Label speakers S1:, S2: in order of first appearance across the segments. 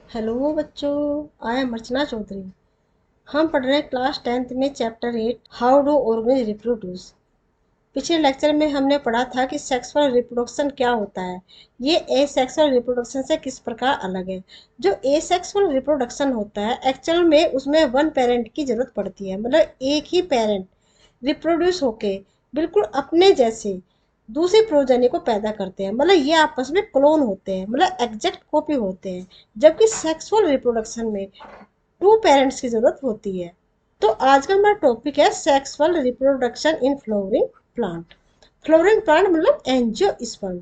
S1: Hello बच्चों, I am अर्चना चौधरी। हम पढ़ रहे हैं क्लास 10th में chapter 8 how do organs reproduce. पिछले लेक्चर में हमने पढ़ा था कि सेक्सुअल रिप्रोडक्शन क्या होता है। ये एसेक्सुअल रिप्रोडक्शन से किस प्रकार अलग है। जो एसेक्सुअल रिप्रोडक्शन होता है एक्चुअल में उसमें वन पेरेंट की जरूरत पड़ती है, मतलब एक ही पेरेंट रिप्रोड्यूस होके बिल्कुल अपने जैसे दूसरी प्रोजनी को पैदा करते हैं, मतलब ये आपस में क्लोन होते हैं, मतलब एग्जैक्ट कॉपी होते हैं। जबकि सेक्सुअल रिप्रोडक्शन में टू पेरेंट्स की जरूरत होती है। तो आज का हमारा टॉपिक है sexual reproduction in flowering plant. Flowering plant मतलब एंजियोस्पर्म।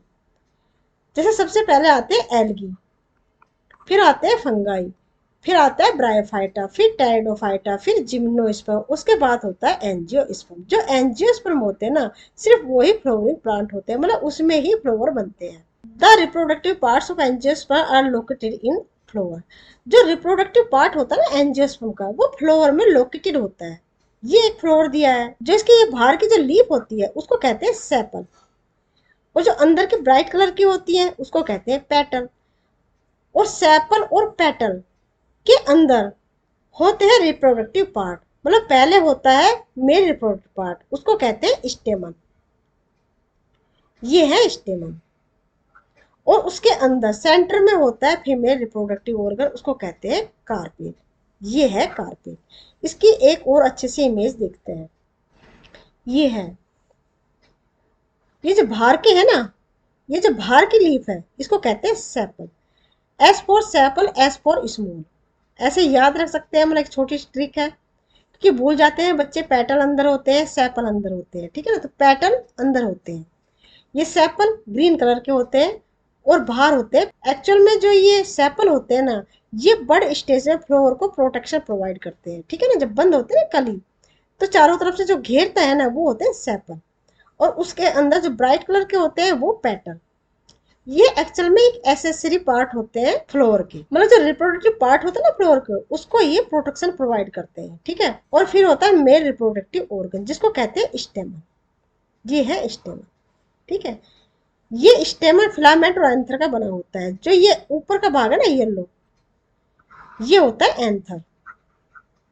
S1: जैसे सबसे पहले आते हैं एल्गी, फिर आते हैं फंगाई, फिर आता है ब्रायोफाइटा, फिर टेरिडोफाइटा, फिर जिम्नोस्पर्म, उसके बाद होता है एंजियोस्पर्म। जो एंजियोस्पर्म होते हैं ना, सिर्फ वही फ्लोवरिंग प्लांट होते हैं, मतलब उसमें ही फ्लावर बनते हैं। The reproductive parts of angiosperm are located in flower. जो रिप्रोडक्टिव पार्ट होता है ना एंजियोस्पर्म का, वो फ्लावर में लोकेटेड होता है। ये एक फ्लावर दिया है, जो इसकी बाहर की जो लीफ होती है उसको कहते हैं सेपल, और जो अंदर की ब्राइट कलर की होती है उसको कहते हैं पेटल। और सेपल और पेटल के अंदर होते हैं रिप्रोडक्टिव पार्ट, मतलब पहले होता है मेल रिप्रोडक्टिव पार्ट, उसको कहते हैं स्टेमन। ये है स्टेमन। और उसके अंदर सेंटर में होता है फीमेल रिप्रोडक्टिव ऑर्गन, उसको कहते हैं कार्पेल। ये है कार्पेल। इसकी एक और अच्छे से इमेज देखते हैं। ये है, ये जो बाहर के है ना, ये जो बाहर की लीफ है इसको कहते हैं sepal. S for sepal, S for small, ऐसे याद रख सकते हैं, मतलब एक छोटी ट्रिक है, क्योंकि भूल जाते हैं बच्चे पेटल अंदर होते हैं सेपल अंदर होते हैं, ठीक है ना। तो पेटल अंदर होते हैं, ये सेपल ग्रीन कलर के होते हैं और बाहर होते हैं। एक्चुअल में जो ये सेपल होते हैं ना, ये बड़ स्टेज में फ्लावर को प्रोटेक्शन प्रोवाइड करते हैं, ठीक है ना। जब बंद होते हैं ना कली, तो चारों तरफ से जो घेरता है ना वो होते हैं सेपल, और उसके अंदर जो ब्राइट कलर के होते हैं वो पेटल। ये एक्चुअल में एक एसेसरी पार्ट होते हैं फ्लोर के, मतलब जो रिप्रोडक्टिव पार्ट होता है ना फ्लोर के, उसको ये प्रोटेक्शन प्रोवाइड करते हैं, ठीक है। और फिर होता है मेल रिप्रोडक्टिव ऑर्गन, जिसको कहते हैं स्टेमन। ये है स्टेमन, ठीक है। ये स्टेमन फिलामेंट और एंथर का बना होता है। जो ये ऊपर का भाग है ना येलो, ये होता है एंथर।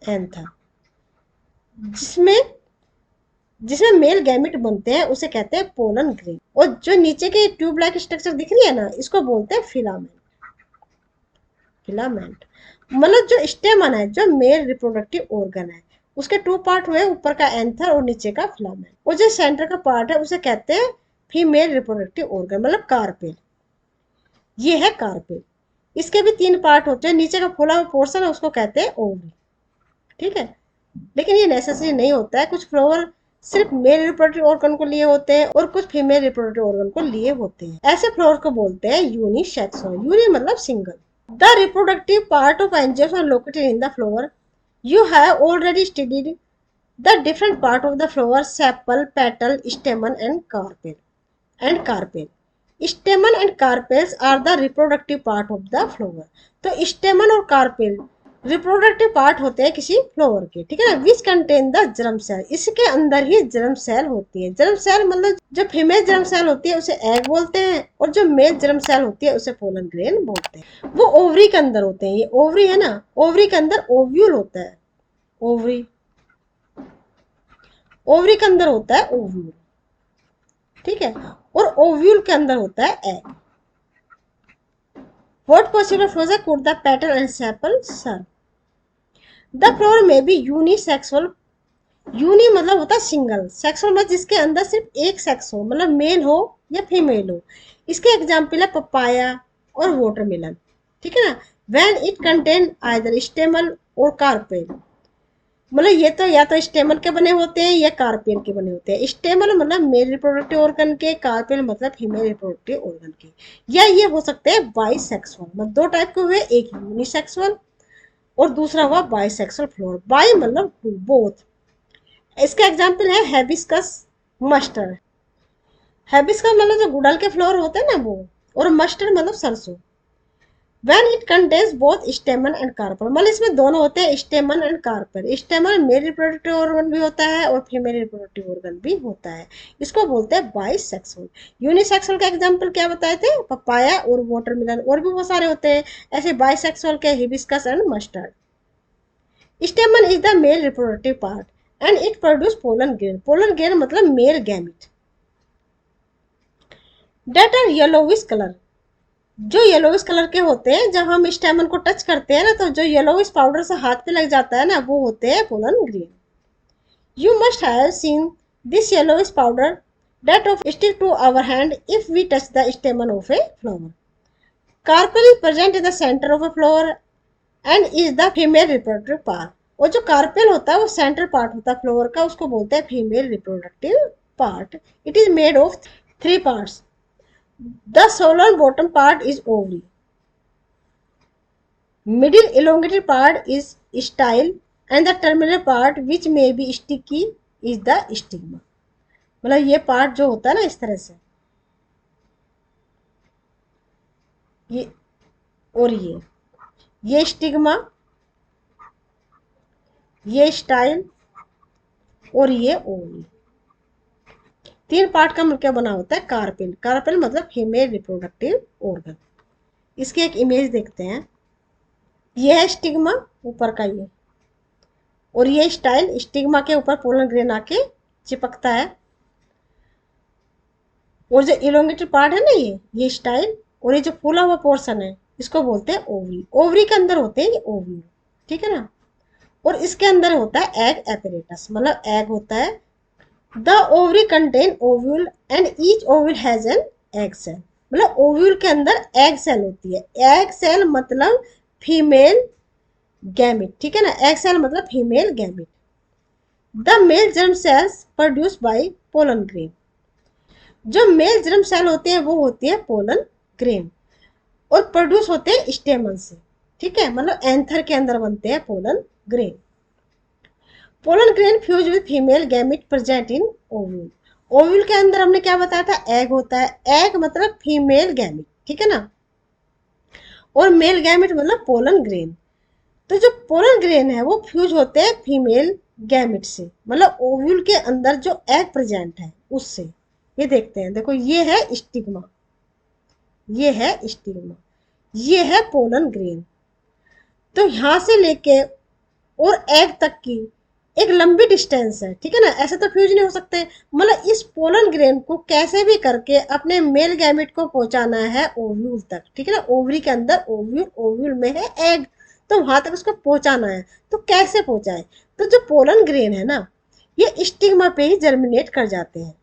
S1: एंथर जिसमें जिसमें मेल गैमेट बनते हैं उसे कहते हैं पोलन ग्रेन। और जो नीचे के ट्यूब लाइक स्ट्रक्चर दिख रही है ना, इसको बोलते हैं फिलामेंट। फिलामेंट मतलब जो स्टेमन है, जो मेल रिप्रोडक्टिव ऑर्गन है, उसके टू पार्ट हुए, ऊपर का एंथर और नीचे का फिलामेंट। और जो सेंटर का पार्ट है उसे कहते हैं फीमेल रिप्रोडक्टिव ऑर्गन, मतलब कार्पेल। ये है कार्पेल। इसके भी तीन पार्ट होते हैं, नीचे का फूला हुआ पोर्शन है उसको कहते हैं ओवरी, ठीक है। लेकिन ये नेसेसरी नहीं होता है, कुछ फ्लावर सिर्फ मेल रिप्रोडक्टिव ऑर्गन को लिए होते हैं और कुछ फीमेल रिप्रोडक्टिव ऑर्गन को लिए होते हैं। ऐसे फ्लावर को बोलते हैं यूनिसेक्सुअल। यूनि मतलब single. The reproductive part of angiosperm are located in the flower. You have already studied the different part of the flower: sepal, petal, stamen, and carpel. Stamen and carpels are the reproductive part of the flower. तो stamen और carpel reproductive part होते हैं किसी flower के, ठीक है ना। Which contain the germ cell, इसके अंदर ही जर्म सेल होती है। जर्म सेल मतलब जो फीमेल जर्म सेल होती है उसे एग बोलते हैं, और जो मेल जर्म सेल होती है उसे पोलन ग्रेन बोलते हैं। वो ओवरी के अंदर होते हैं। ये ओवरी है ना, ओवरी के अंदर ओव्यूल होता है। ओवरी, ओवरी के अंदर होता है ओव्यूल, ठीक है। और ओव्यूल के अंदर होता है egg. What possible flows could the petal and sepal serve. The flower में बी यूनिसेक्सुअल। यूनि मतलब होता है सिंगल, सेक्सुअल मतलब जिसके अंदर सिर्फ एक सेक्स हो, मतलब मेल हो या फीमेल हो। इसके एग्जाम्पल है पपाया और वाटरमेलन, ठीक है ना। व्हेन इट कंटेन आइदर स्टेमल और कार्पेल, मतलब ये तो या तो स्टेमल के बने होते हैं या कार्पेल के बने होते हैं। स्टेमल मतलब मेल रिप्रोडक्टिव ऑर्गन के, कार्पेल मतलब फीमेल रिप्रोडक्टिव ऑर्गन के। या ये हो सकते हैं बाइसेक्सुअल, मतलब दो टाइप के हुए, एक यूनिसेक्सुअल और दूसरा हुआ बाइसेक्सुअल फ्लोर। बाई मतलब टू, बोथ। इसका एग्जाम्पल है हैबिस्कस, मस्टर्ड। हैबिस्कस मतलब जो गुड़हल के फ्लावर होते हैं ना वो, और मस्टर्ड मतलब सरसों। When it contains both stamen and carpel, मतलब इसमें दोनों होते हैं, stamen and carpel. Stamen male reproductive organ भी होता है और फीमेल रिप्रोडक्टिव ऑर्गन भी होता है। इसको बोलते हैं बाइसेक्सुअल। यूनिसेक्सुअल का एग्जांपल क्या बताए थे, पपाया और वाटरमेलन, और भी बहुत सारे होते हैं ऐसे बाइसेक्सुअल के, hibiscus and mustard. Stamen is the male reproductive part and it produce pollen grain. Pollen grain मतलब male gamete that are yellowish colour. जो येलोविश कलर के होते हैं, जब हम स्टेमन को टच करते हैं ना, तो जो येलोविश पाउडर से हाथ पे लग जाता है ना, वो होते हैं pollen grain. You must have seen this yellowish powder that of stick to our hand if we touch the stamen of a flower. Carpel is present in the center of a flower and is the female reproductive part. और जो carpel होता है वो centre part होता है flower का, उसको बोलते हैं female reproductive part. It is made of 3 parts. The solar bottom part is ovary, middle elongated part is style and the terminal part which may be sticky is the stigma। मतलब ये part जो होता है ना इस तरह से, ये और ये स्टिग्मा, ये स्टाइल और ये ओवरी, 3 पार्ट का मिलकर बना होता है कार्पेल। कार्पेल मतलब फीमेल रिप्रोडक्टिव ऑर्गन। इसकी एक इमेज देखते हैं। ये है स्टिग्मा ऊपर का ये, और ये स्टाइल, स्टिग्मा के ऊपर पोलन ग्रेन आके चिपकता है, और जो इलोंगेटेड पार्ट है ना ये स्टाइल, और ये जो फूला हुआ पोर्शन है इसको बोलते हैं ओवरी। ओवरी के अंदर होते हैं ये ओव्यूल, ठीक है ना। और इसके अंदर होता है एग एपरेटस, मतलब एग होता है। The ovary contain ovule and each ovule has an egg cell, मतलब ओव्यूल के अंदर एग सेल होती है। एग सेल मतलब फीमेल गैमिट, ठीक है ना। एग सेल मतलब female gamete. The male germ cells produce by pollen grain. जो मेल जर्म सेल होते हैं वो होती है पोलन ग्रेन, और प्रोड्यूस होते हैं स्टेमन से, ठीक है। मतलब एंथर के अंदर बनते हैं pollen grain. Pollen grain fuse with female gamete present in ovule. Ovule के अंदर हमने क्या बताया था, एग होता है। एग मतलब फीमेल गैमिट, ठीक है ना, और मेल गैमिट मतलब पोलन ग्रेन। तो जो पोलन ग्रेन है वो फ्यूज होते हैं फीमेल गैमिट से, मतलब ओव्यूल के अंदर जो एग प्रेजेंट है उससे। ये देखते हैं, देखो ये है स्टिग्मा, ये है स्टिग्मा, ये है पोलन ग्रेन। तो यहां से लेके और एग तक की एक लंबी डिस्टेंस है, ठीक है ना। ऐसे तो फ्यूज नहीं हो सकते, मतलब इस पोलन ग्रेन को कैसे भी करके अपने मेल गैमिट को पहुंचाना है ओव्यूल तक, ठीक है ना। ओवरी के अंदर ओव्यूल, ओव्यूल में है एग, तो वहां तक उसको पहुंचाना है। तो कैसे पहुंचाए, तो जो पोलन ग्रेन है ना, ये स्टिग्मा पे ही जर्मिनेट कर जाते हैं,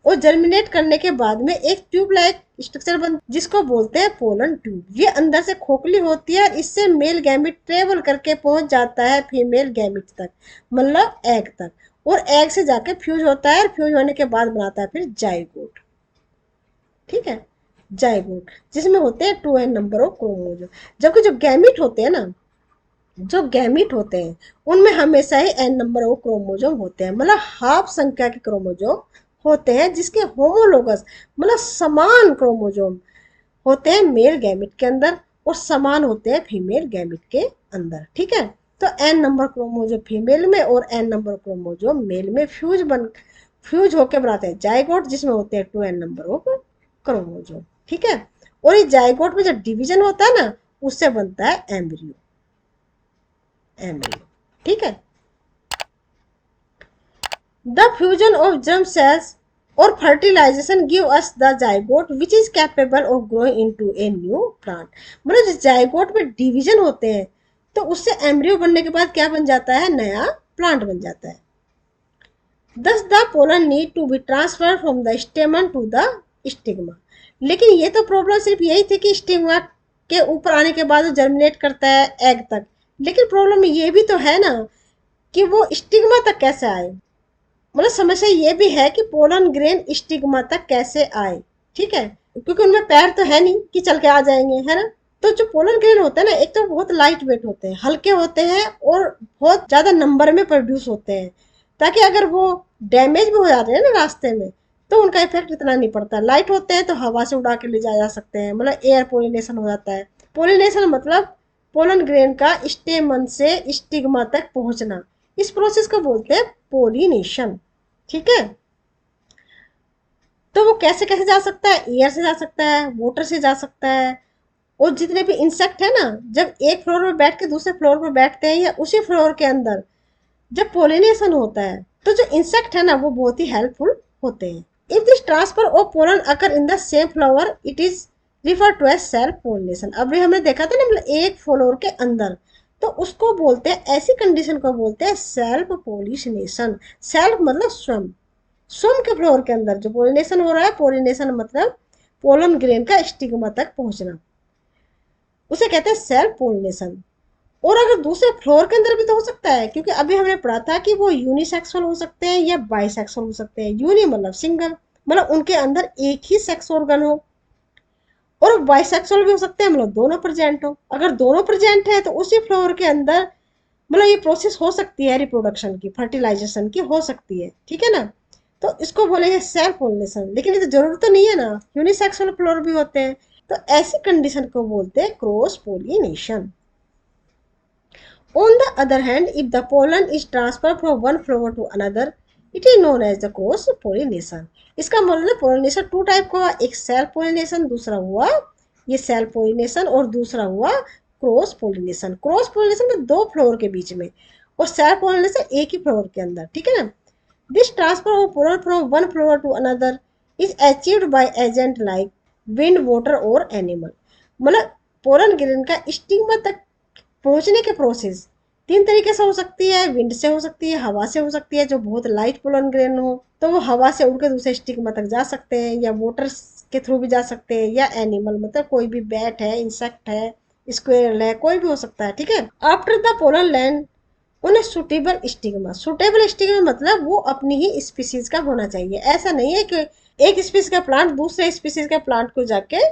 S1: और जर्मिनेट करने के बाद में एक ट्यूब लाइक स्ट्रक्चर बन, जिसको बोलते हैं पोलन ट्यूब। ये अंदर से खोखली होती है, और इससे मेल गैमिट ट्रेवल करके पहुंच जाता है फीमेल गैमिट तक, मतलब एग तक, और एग से जाके फ्यूज होता है, और फ्यूज होने के बाद बनाता है फिर जाइगोट, ठीक है। जाइगोट जिसमें होते हैं 2n नंबर ऑफ क्रोमोजोम। जबकि जो गैमिट होते हैं ना, जो गैमिट होते हैं उनमें हमेशा ही n नंबर ऑफ क्रोमोजोम होते हैं, मतलब हाफ संख्या के क्रोमोजोम होते हैं, जिसके होमोलोगस मतलब समान क्रोमोजोम होते हैं मेल गैमिट के अंदर, और समान होते हैं फीमेल गैमिट के अंदर, ठीक है। तो n नंबर क्रोमोजोम फीमेल में और n नंबर क्रोमोजोम मेल में फ्यूज होकर बनाते हैं जाइगोट, जिसमें होते हैं 2n नंबर ऑफ क्रोमोजोम, ठीक है। और इस जाइगोट में जब डिवीजन होता है ना, उससे बनता है एम्ब्रियो, एम्ब्रियो, ठीक है। The fusion of germ cells or fertilization give us the zygote which is capable of growing into a new plant। मतलब जो जाइगोट में डिवीजन होते हैं तो उससे एम्ब्रियो बनने के बाद क्या बन जाता है, नया प्लांट बन जाता है। Thus the pollen need to be transferred from the stamen to the stigma। लेकिन ये तो प्रॉब्लम सिर्फ यही थी कि स्टिग्मा के ऊपर आने के बाद वो जर्मिनेट करता है एग तक, लेकिन प्रॉब्लम ये भी तो है ना कि वो स्टिग्मा तक कैसे आए। मतलब समस्या ये भी है कि पोलन ग्रेन स्टिग्मा तक कैसे आए, ठीक है, क्योंकि उनमें पैर तो है नहीं कि चल के आ जाएंगे, है ना। तो जो पोलन ग्रेन होता है ना, एक तो बहुत लाइट वेट होते हैं, हल्के होते हैं, और बहुत ज्यादा नंबर में प्रोड्यूस होते हैं, ताकि अगर वो डैमेज भी हो जाते हैं ना रास्ते में तो उनका इफेक्ट इतना नहीं पड़ता। लाइट होते हैं तो हवा से उड़ा के ले जाया जा सकते हैं, मतलब एयर पोलिनेशन हो जाता है, पोलिनेशन मतलब पोलन ग्रेन का स्टेमन से स्टिग्मा तक पहुंचना, इस प्रोसेस को बोलते हैं पोलिनेशन। ठीक है, तो वो कैसे कैसे जा सकता है, एयर से जा सकता है, वाटर से जा सकता है। और जितने भी इंसेक्ट है ना, जब एक फ्लोर पर बैठ के दूसरे फ्लोर पर बैठते हैं या उसी फ्लोर के अंदर जब पोलिनेशन होता है, तो जो इंसेक्ट है ना वो बहुत ही हेल्पफुल होते हैं। If this transfer of pollen occur in the same flower it is refer to as self pollination. अभी हमने देखा था ना, मतलब एक फ्लोर के अंदर, तो उसको बोलते हैं, ऐसी कंडीशन को बोलते हैं सेल्फ पोलिनेशन। सेल्फ मतलब स्वयं, स्वयं के फ्लोर के अंदर जो पोलिनेशन हो रहा है, पोलिनेशन मतलब पोलन ग्रेन का स्टिग्मा तक पहुंचना, उसे कहते हैं सेल्फ पोलिनेशन। और अगर दूसरे फ्लोर के अंदर भी तो हो सकता है, क्योंकि अभी हमने पढ़ा था कि वो यूनिसेक्सुअल हो सकते हैं या बाइसेक्सुअल हो सकते हैं। यूनि मतलब सिंगल, मतलब उनके अंदर एक ही सेक्स ऑर्गन हो, और बाइसेक्सुअल भी हो सकते हैं, मतलब दोनों प्रेजेंट हो। अगर दोनों प्रेजेंट है तो उसी फ्लोर के अंदर मतलब ये प्रोसेस हो सकती है, रिप्रोडक्शन की, फर्टिलाइजेशन की हो सकती है। ठीक है ना, तो इसको बोलेंगे सेल्फ पोलिनेशन। लेकिन ये तो जरूरत तो नहीं है ना, यूनिसेक्सुअल फ्लोर भी होते हैं, तो ऐसी कंडीशन को बोलते हैं cross pollination. On the other hand, if the pollen is transferred from one flower to another, it is known as the cross pollination। इसका मतलब पोलिनेशन टू टाइप का हुआ, एक सेल्फ पोलिनेशन, दूसरा हुआ ये सेल्फ पोलिनेशन, और दूसरा हुआ क्रॉस पोलिनेशन। क्रॉस पोलिनेशन में दो फ्लोर के बीच में, और सेल्फ पोलिनेशन एक ही फ्लोर के अंदर। ठीक है ना, this transfer of pollen from one floor to another is achieved by agent like wind, water और एनिमल। मतलब पोलन ग्रेन का स्टिग्मा तक पहुंचने के प्रोसेस तीन तरीके से हो सकती है। विंड से हो सकती है, हवा से हो सकती है, जो बहुत लाइट पोलन ग्रेन हो तो वो हवा से उड़ के दूसरे स्टिग्मा तक जा सकते हैं, या वाटर के थ्रू भी जा सकते हैं, या एनिमल मतलब कोई भी बैट है, इंसेक्ट है, स्क्वेरल है, कोई भी हो सकता है। ठीक है, आफ्टर द पोलन लैंड उन्हें सुटेबल स्टिग्मा। सुटेबल स्टिग्मा मतलब वो अपनी ही स्पीसीज का होना चाहिए। ऐसा नहीं है कि एक स्पीसीज का प्लांट दूसरे स्पीसीज के प्लांट को जाके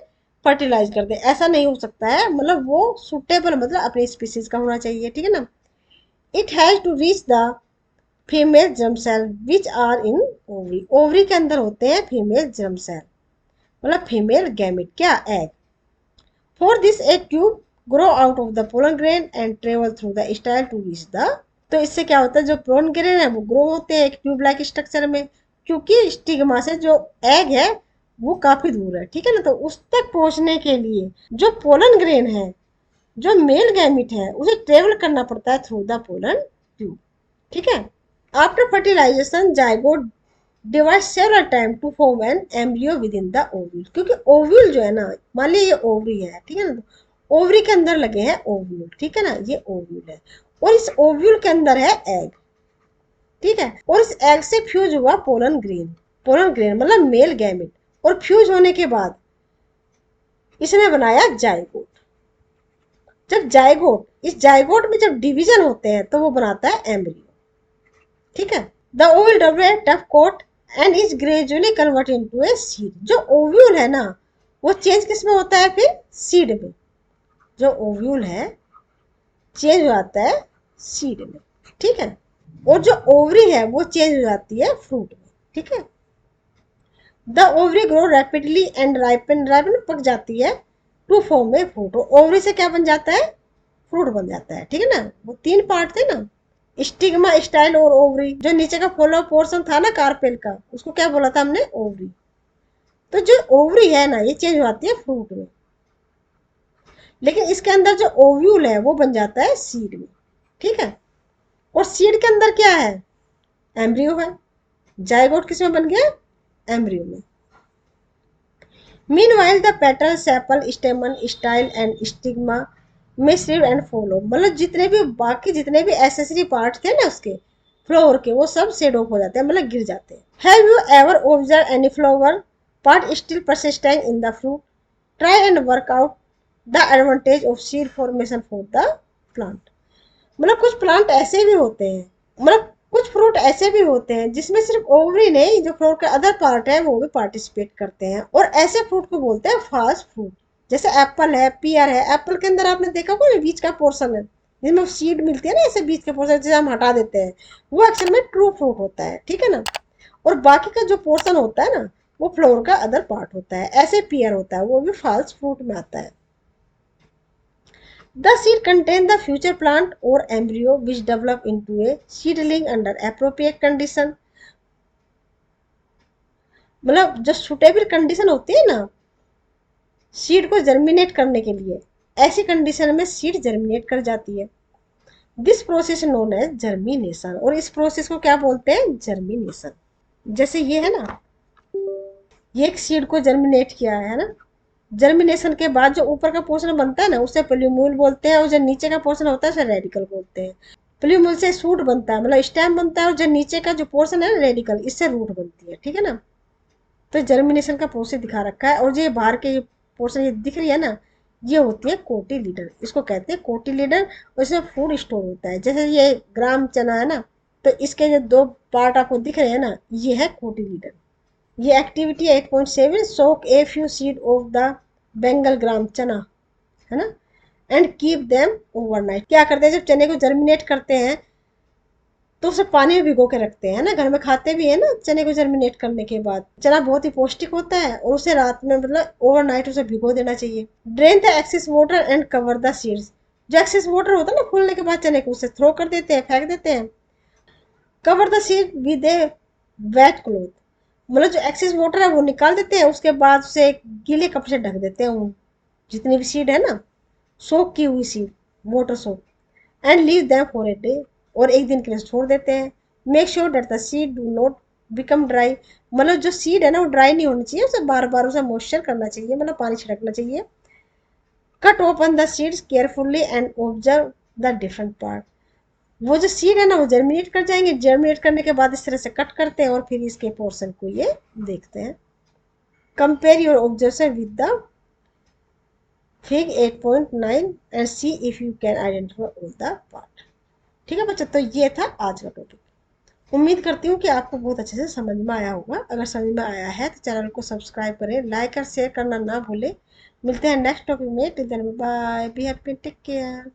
S1: फर्टिलाइज कर दे, ऐसा नहीं हो सकता है। मतलब वो सुटेबल मतलब अपनी स्पीसीज का होना चाहिए। ठीक है ना, it has to reach the female germ cell which are in ovary. Ovary के अंदर होते हैं फीमेल जर्म सेल, मतलब फीमेल गैमेट, क्या egg. For this egg tube grow out of the pollen grain and travel through the style to reach the. तो इससे क्या होता है, जो पोलन ग्रेन है वो ग्रो होते हैं एक ट्यूब लाइक स्ट्रक्चर में, क्योंकि स्टिग्मा से जो एग है वो काफी दूर है। ठीक है ना, तो उस तक पहुंचने के लिए जो पोलन ग्रेन है, जो मेल गैमिट है, उसे ट्रेवल करना पड़ता है थ्रू द पोलन ट्यूब। ठीक है, after fertilization zygote divide several time to form an embryo within the ovule. क्योंकि ओव्यूल जो है ना, मान लीजिए ये ओवरी है, ठीक है ना, तो ओवरी के अंदर लगे हैं ओव्यूल। ठीक है ना, ये ओव्यूल है, और इस ओव्यूल के अंदर है एग। ठीक है, और इस एग से फ्यूज हुआ पोलन ग्रेन। पोलन ग्रेन मतलब मेल गैमिट, और फ्यूज होने के बाद इसने बनाया जाइगोट। जब जाइगोट, इस जाइगोट में जब डिवीजन होते हैं तो वो बनाता है एम्ब्रियो। ठीक है, the ovule develop tough coat and is gradually convert into a seed. जो ओव्यूल है ना वो चेंज किस में होता है, फिर सीड में। जो ओव्यूल है चेंज हो जाता है सीड में। ठीक है, और जो ओवरी है वो चेंज हो जाती है फ्रूट में। ठीक है, the ovary grow rapidly and ripen, ripen पक जाती है, to form a fruit. Ovary से क्या बन जाता है, फ्रूट बन जाता है। ठीक है ना, वो तीन पार्ट थे ना, स्टिग्मा, स्टाइल और ओवरी। जो नीचे का फॉलो पोर्शन था ना कार्पेल का, उसको क्या बोला था हमने, ओवरी। तो जो ओवरी है ना ये चेंज हो जाती है फ्रूट में, लेकिन इसके अंदर जो ओव्यूल है वो बन जाता है सीड में। ठीक है, और सीड के अंदर क्या है, एम्ब्रियो है। जाइगोट किसमें बन गया, एम्ब्रियो में। Meanwhile the petal, sepal, स्टेमन, style and stigma में सीड एंड फॉलो, मतलब जितने भी बाकी जितने भी एसेसरी पार्ट थे ना उसके फ्लावर के, वो सब सेड ऑफ हो जाते हैं, मतलब गिर जाते हैं। Have you ever observe any flower part still persisting in the fruit? Try and work out the advantage of seed formation for the plant. मतलब कुछ प्लांट ऐसे भी होते हैं, मतलब कुछ फ्रूट ऐसे भी होते हैं जिसमें सिर्फ ओवरी नहीं, जो फ्रूट का अदर पार्ट है वो भी पार्टिसिपेट करते हैं, और ऐसे फ्रूट को बोलते हैं फास्ट फ्रूट। जैसे एप्पल है, पियर है। एप्पल के अंदर आपने देखा होगा बीच का पोर्शन है जिसमें सीड मिलती है ना, ऐसे बीच के पोर्शन जिसे हम हटा देते हैं, वो एक्चुअल में ट्रू फ्रूट होता है। ठीक है ना, और बाकी का जो पोर्शन होता है ना वो फ्लोर का अदर पार्ट होता है। ऐसे पियर होता है, वो भी फाल्स फ्रूट में आता है। The seed contain the future plant और embryo which develop into a seedling under appropriate condition. मतलब जो सुटेबल कंडीशन होती है ना सीड को जर्मिनेट करने के लिए, ऐसी कंडीशन में सीड जर्मिनेट कर जाती है। This process known as germination, और इस प्रोसेस को क्या बोलते हैं, जर्मिनेशन। जैसे ये है ना, ये एक सीड को जर्मिनेट किया है ना, जर्मिनेशन के बाद जो ऊपर का पोर्शन बनता है ना उसे प्लूम्यूल बोलते हैं, और जो नीचे का पोर्शन होता है उसे रेडिकल बोलते हैं। प्लूम्यूल से सूट बनता है, मतलब स्टेम बनता है, और जो नीचे का जो पोर्शन है रेडिकल, इससे रूट बनती है, ठीक है ना। तो जर्मिनेशन का प्रोसेस दिखा रखा है, और जो ये बाहर के पोर्शन ये दिख रही है ना, ये होती है कोटी लीडर, इसको कहते हैं कोटी लीडर, और इसमें फूड स्टोर होता है। जैसे ये ग्राम चना है ना, तो इसके जो दो पार्ट आपको दिख रहे हैं ना, ये है कोटी लीडर। ये activity 8.7, soak a few seed of the Bengal gram chana, है ना, एंड कीप देम ओवरनाइट। क्या करते हैं, जब चने को जर्मिनेट करते हैं तो उसे पानी में भिगो के रखते हैं ना, घर में खाते भी है ना चने को जर्मिनेट करने के बाद। चना बहुत ही पौष्टिक होता है, और उसे रात में मतलब ओवरनाइट उसे भिगो देना चाहिए। Drain the excess water and cover the seeds. जो एक्सेस वाटर होता है ना फूलने के बाद चने को, उसे थ्रो कर देते हैं, फेंक देते हैं। Cover the seed with A wet cloth, मतलब जो एक्सेस वाटर है वो निकाल देते हैं, उसके बाद उसे एक गीले कपड़े से ढक देते हैं। वो जितनी भी सीड है ना, सोक की हुई seed, water soak, and leave them for a day, और एक दिन के लिए छोड़ देते हैं। Make sure that the seed do not become dry, मतलब जो सीड है ना वो ड्राई नहीं होनी चाहिए, उसे बार बार उसे मॉइस्चर करना चाहिए, मतलब पानी छिड़कना चाहिए। Cut open the seeds carefully and observe the different part. वो जो सीड है ना वो जर्मिनेट कर जाएंगे, जर्मिनेट करने के बाद इस तरह से कट करते हैं, और फिर इसके पोर्शन को ये देखते हैं। Compare your observation with the fig 8.9 and see if you can identify all the part. ठीक है बच्चों, तो ये था आज का टॉपिक। उम्मीद करती हूँ कि आपको बहुत अच्छे से समझ में आया होगा। अगर समझ में आया है तो चैनल को सब्सक्राइब करें, लाइक और शेयर करना ना भूलें। मिलते हैं नेक्स्ट टॉपिक में, till then bye, be happy, take care.